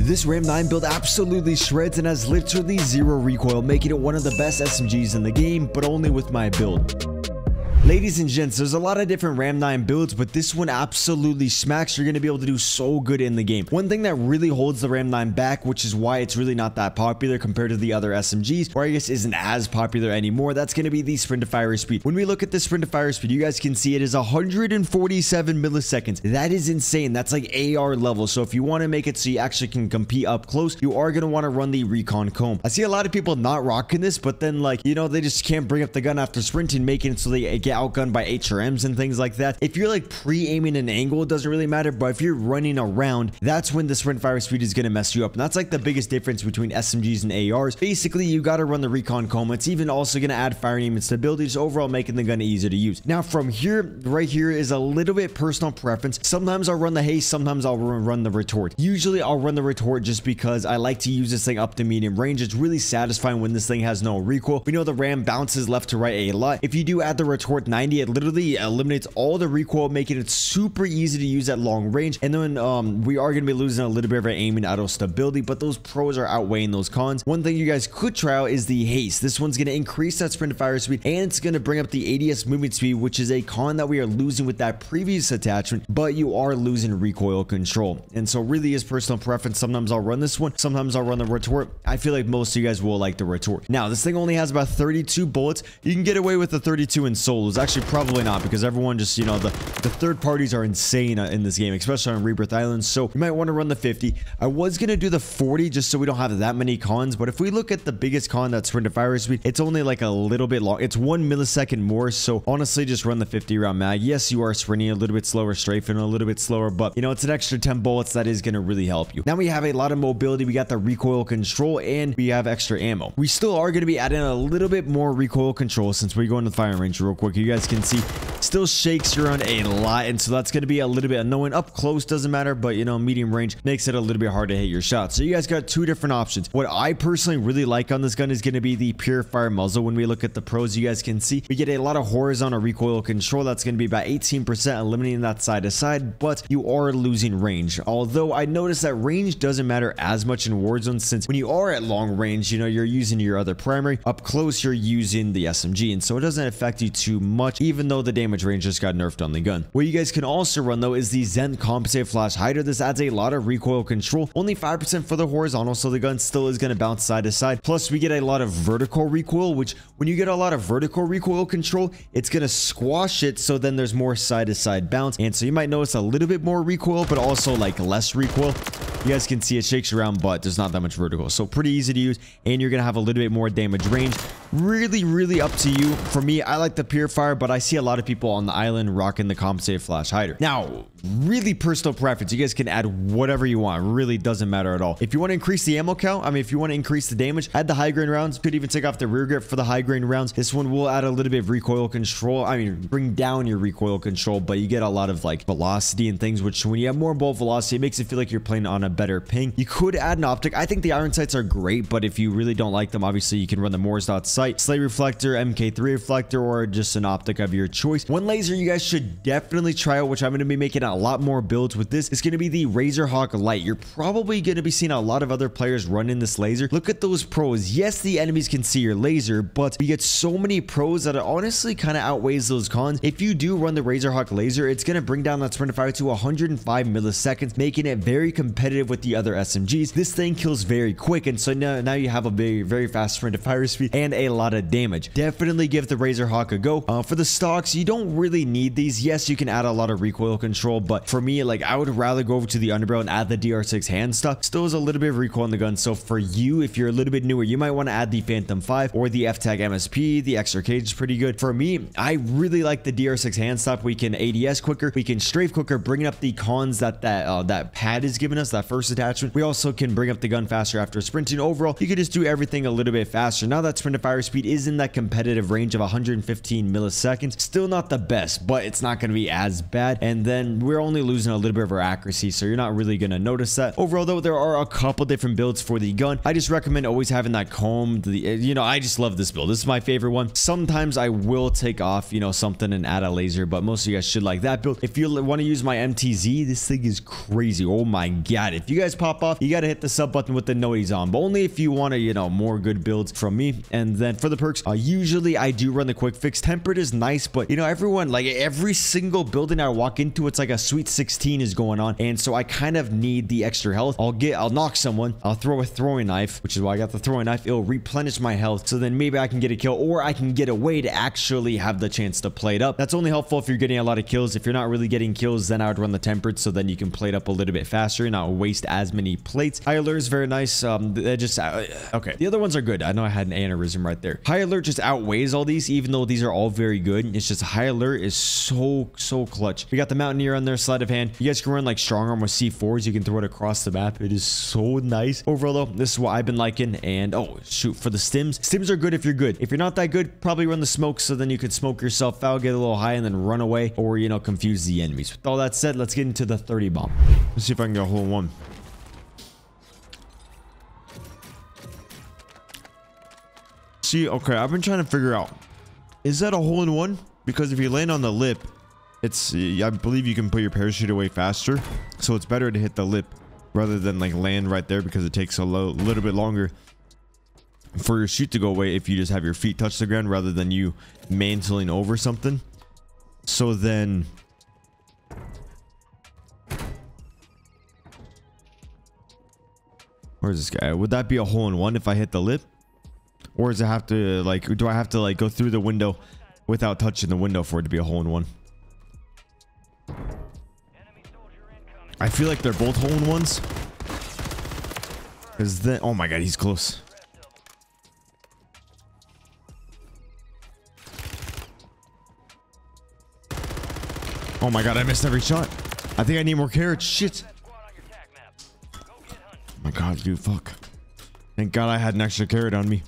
This Ram 9 build absolutely shreds and has literally zero recoil, making it one of the best SMGs in the game, but only with my build. Ladies and gents, there's a lot of different Ram 9 builds, but this one absolutely smacks. You're going to be able to do so good in the game. One thing that really holds the Ram 9 back, which is why it's really not that popular compared to the other SMGs, or I guess isn't as popular anymore, that's going to be the sprint to fire speed. When we look at the sprint to fire speed, you guys can see it is 147 milliseconds. That is insane. That's like AR level. So if you want to make it so you actually can compete up close, you are going to want to run the recon comb. I see a lot of people not rocking this, but then like, you know, they just can't bring up the gun after sprinting, making it so they get outgunned by HRMs and things like that. If you're like pre-aiming an angle, it doesn't really matter, but if you're running around, that's when the sprint fire speed is going to mess you up. And that's like the biggest difference between SMGs and ARs. Basically, you got to run the recon comb. It's even also going to add firing aim and stability, just overall making the gun easier to use. Now from here, right here is a little bit personal preference. Sometimes I'll run the haste, sometimes I'll run the retort. Usually I'll run the retort just because I like to use this thing up to medium range. It's really satisfying when this thing has no recoil. We know the Ram bounces left to right a lot. If you do add the retort 90, it literally eliminates all the recoil, making it super easy to use at long range. And then we are going to be losing a little bit of our aim and auto stability, but those pros are outweighing those cons. One thing you guys could try out is the haste. This one's going to increase that sprint to fire speed, and it's going to bring up the ADS movement speed, which is a con that we are losing with that previous attachment, but you are losing recoil control. And so really is personal preference. Sometimes I'll run this one, sometimes I'll run the retort. I feel like most of you guys will like the retort. Now this thing only has about 32 bullets. You can get away with the 32 in solos. Actually probably not, because everyone just, you know, the third parties are insane in this game, especially on Rebirth Island. So you might want to run the 50. I was going to do the 40 just so we don't have that many cons, but if we look at the biggest con, that's sprint to fire speed, it's only like a little bit long. It's 1 millisecond more. So honestly, just run the 50 round mag. Yes, you are sprinting a little bit slower, strafing a little bit slower, but you know, it's an extra 10 bullets that is going to really help you. Now we have a lot of mobility. We got the recoil control and we have extra ammo. We still are going to be adding a little bit more recoil control since we go into the firing range real quick. You guys can see still shakes you around a lot, and so that's going to be a little bit annoying. Up close doesn't matter, but you know, medium range makes it a little bit hard to hit your shots. So you guys got two different options. What I personally really like on this gun is going to be the pure fire muzzle. When we look at the pros, you guys can see we get a lot of horizontal recoil control. That's going to be about 18%, eliminating that side to side, but you are losing range. Although I noticed that range doesn't matter as much in Warzone, since when you are at long range, you know, you're using your other primary. Up close, you're using the SMG, and so it doesn't affect you too much, even though the damage range just got nerfed on the gun. What you guys can also run though is the Zen compensated flash hider. This adds a lot of recoil control, only 5% for the horizontal, so the gun still is going to bounce side to side. Plus we get a lot of vertical recoil, which when you get a lot of vertical recoil control, it's going to squash it, so then there's more side to side bounce, and so you might notice a little bit more recoil, but also like less recoil. You guys can see it shakes around, but there's not that much vertical, so pretty easy to use, and you're gonna have a little bit more damage range. Really up to you. For me, I like the purifier, but I see a lot of people on the island rocking the compensated flash hider. Now really personal preference, you guys can add whatever you want. It really doesn't matter at all. If you want to increase the ammo count, I mean, if you want to increase the damage, add the high grain rounds. Could even take off the rear grip for the high grain rounds. This one will add a little bit of recoil control. I mean, bring down your recoil control, but you get a lot of like velocity and things, which when you have more bolt velocity, it makes it feel like you're playing on a better ping. You could add an optic. I think the iron sights are great, but if you really don't like them, obviously you can run the Moore's dot sight, slate reflector, MK3 reflector, or just an optic of your choice. One laser you guys should definitely try out, which I'm going to be making a lot more builds with this, is going to be the Razorhawk Light. You're probably going to be seeing a lot of other players running this laser. Look at those pros. Yes, the enemies can see your laser, but you get so many pros that it honestly kind of outweighs those cons. If you do run the Razorhawk laser, it's going to bring down that sprint to fire to 105 milliseconds, making it very competitive with the other SMGs. This thing kills very quick, and so now you have a very fast sprint to fire speed and a lot of damage. Definitely give the Razorhawk a go. For the stocks, you don't really need these. Yes, you can add a lot of recoil control, but for me, like, I would rather go over to the underbarrel and add the DR6 hand stuff. Still is a little bit of recoil on the gun. So for you, if you're a little bit newer, you might want to add the Phantom 5 or the F-Tag MSP. The extra cage is pretty good. For me, I really like the DR6 hand stuff. We can ADS quicker, we can strafe quicker, bringing up the cons that pad is giving us, that first attachment. We also can bring up the gun faster after sprinting. Overall, you could just do everything a little bit faster. Now that sprint to fire speed is in that competitive range of 115 milliseconds. Still not not the best, but it's not going to be as bad. And then we're only losing a little bit of our accuracy, so you're not really going to notice that. Overall, though, there are a couple different builds for the gun. I just recommend always having that comb. You know, I just love this build. This is my favorite one. Sometimes I will take off, you know, something and add a laser, but most of you guys should like that build. If you want to use my MTZ, this thing is crazy. Oh my god. If you guys pop off, you got to hit the sub button with the noties on, but only if you want to, you know, more good builds from me. And then for the perks, usually I do run the quick fix. Tempered is nice, but you know, everyone, like every single building I walk into, it's like a sweet 16 is going on, and so I kind of need the extra health. I'll knock someone, I'll throw a throwing knife, which is why I got the throwing knife. It'll replenish my health, so then maybe I can get a kill, or I can get a way to actually have the chance to play it up. That's only helpful if you're getting a lot of kills. If you're not really getting kills, then I would run the tempered, so then you can play it up a little bit faster and not waste as many plates. High alert is very nice. Okay, the other ones are good. I know I had an aneurysm right there. High alert just outweighs all these, even though these are all very good. It's just high alert is so clutch. We got the mountaineer on their sleight of hand. You guys can run like strong arm with C4s. You can throw it across the map. It is so nice. Overall though, this is what I've been liking. And oh shoot, for the stims, stims are good if you're good. If you're not that good, probably run the smoke, so then you could smoke yourself out, get a little high, and then run away, or you know, confuse the enemies. With all that said, let's get into the 30 bomb. Let's see if I can get a hole in one. See, okay, I've been trying to figure out, is that a hole in one? Because if you land on the lip, it's, I believe you can put your parachute away faster, so it's better to hit the lip rather than like land right there, because it takes a little bit longer for your chute to go away if you just have your feet touch the ground rather than you mantling over something. So then where's this guy? Would that be a hole in one if I hit the lip? Or does it have to, like, do I have to like go through the window without touching the window for it to be a hole in one? I feel like they're both hole in ones. Because then, oh my god, he's close. Oh my god, I missed every shot. I think I need more carrots. Shit. Oh my god, dude, fuck. Thank god I had an extra carrot on me.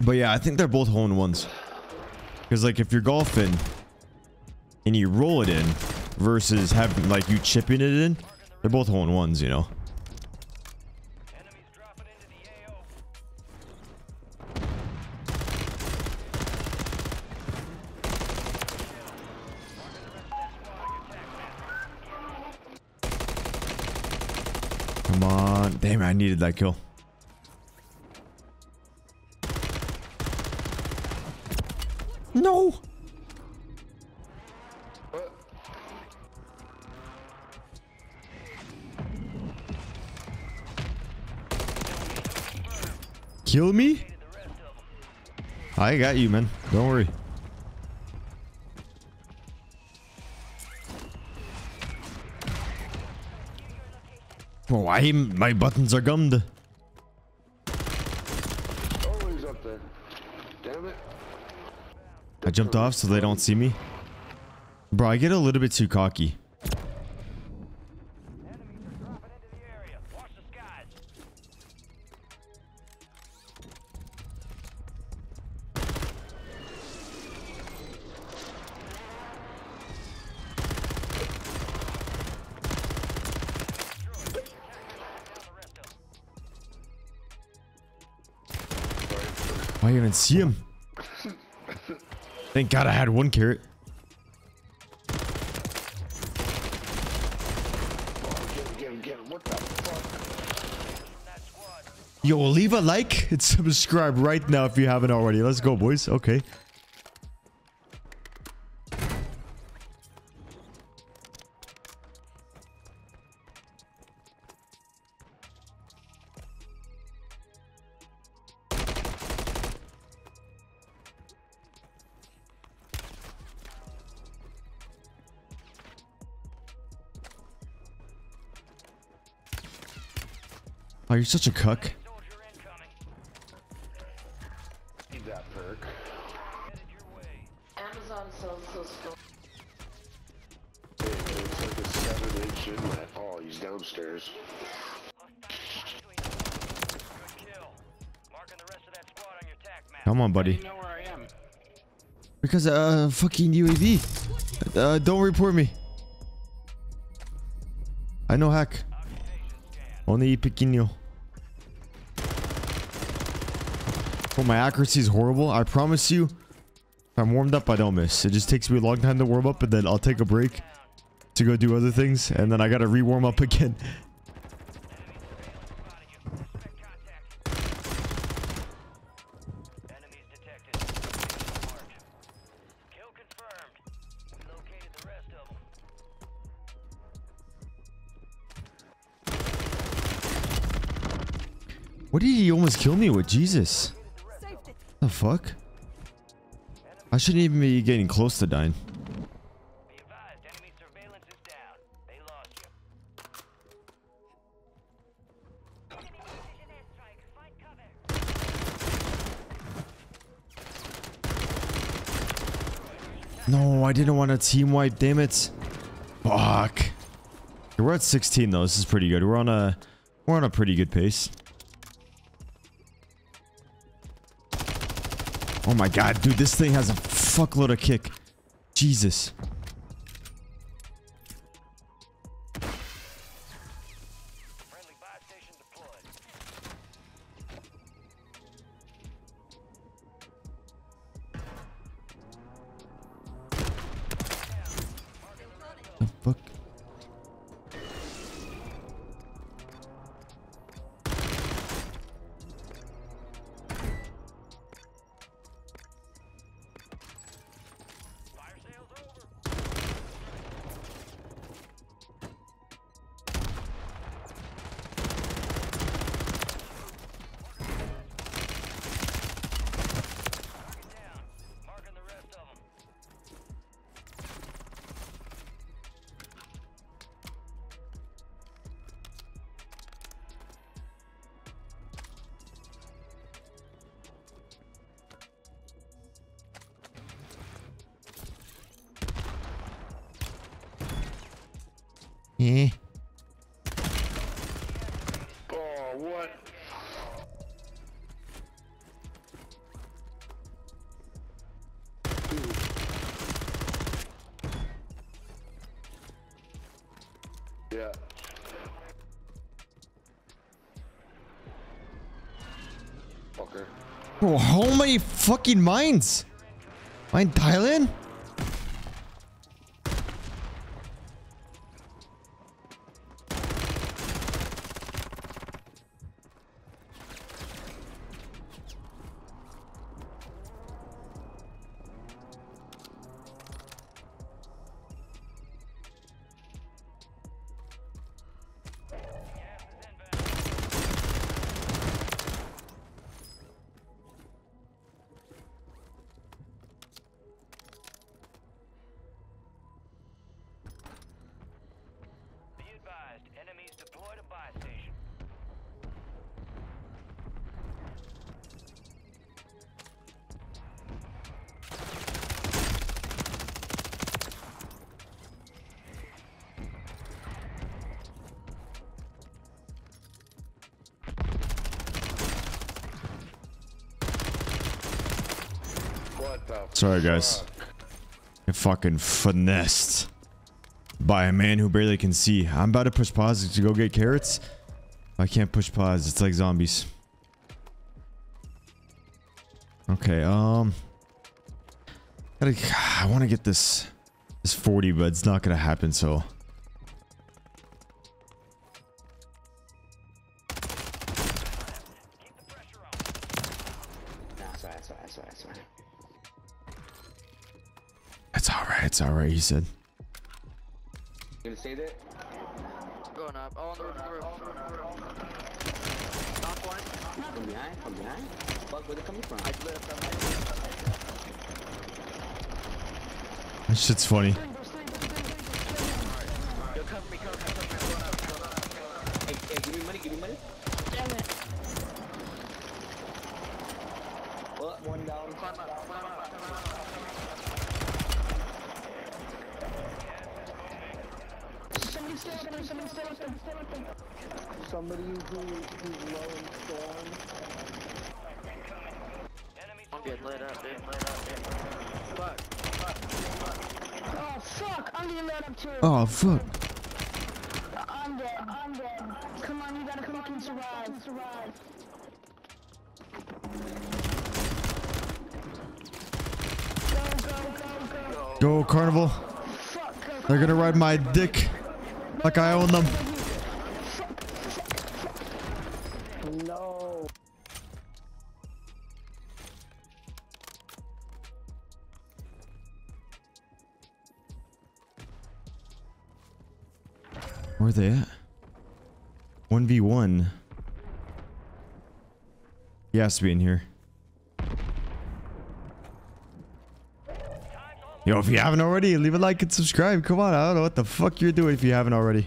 But yeah, I think they're both hole in ones. Because like if you're golfing and you roll it in versus having like you chipping it in, they're both hole in ones, you know. Come on. Damn it, I needed that kill. No. Kill me? I got you, man. Don't worry. Oh, my buttons are gummed. Oh, he's up there. Damn it. I jumped off so they don't see me. Bro, I get a little bit too cocky. I didn't even see him. Thank God I had one carrot. Get him. What the fuck? Yo, leave a like and subscribe right now if you haven't already. Let's go, boys. Okay. Oh, you're such a cuck. Need that perk. Amazon sells those. Yeah. They shouldn't have. Oh, he's downstairs. Come on, buddy. You know where I am. Because fucking UAV. Don't report me. I know hack. Only pequeño. Oh, my accuracy is horrible. I promise you, if I'm warmed up, I don't miss. It just takes me a long time to warm up, and then I'll take a break to go do other things, and then I gotta re-warm up again. What did he almost kill me with? Jesus. The fuck? I shouldn't even be getting close to dying. No, I didn't want a team wipe, damn it. Fuck. We're at 16 though. This is pretty good. We're on a pretty good pace. Oh my god, dude, this thing has a fuckload of kick. Jesus. The fuck? Eh. Oh, what? Yeah. Okay. Bro, how many fucking mines? Mine Thailand? Enemies deployed a buy station. What the Sorry, guys. I fucking finessed by a man who barely can see. I'm about to push pause to go get carrots. I can't push pause. It's like zombies. Okay, I want to get this 40, but it's not gonna happen, so. It's alright, he said. You gonna say that? Going up. Oh, on the roof. Top one. From behind? From behind? Fuck, where they coming from? I lit up. That shit's funny. Yo, cover me. Going up. Hey, give me money, Damn it. Well, one down. Climb up. Somebody who's low in storm. I'm getting lit up, dude. Fuck. Oh fuck! I'm getting lit up too. Oh, fuck. I'm dead. Come on, you gotta fucking survive. Go, Carnival. They're gonna ride my dick like I own them. No. Where are they at? 1v1. He has to be in here. Yo, if you haven't already, leave a like and subscribe. Come on, I don't know what the fuck you're doing if you haven't already.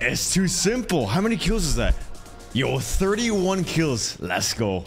It's too simple. How many kills is that? Yo, 31 kills. Let's go.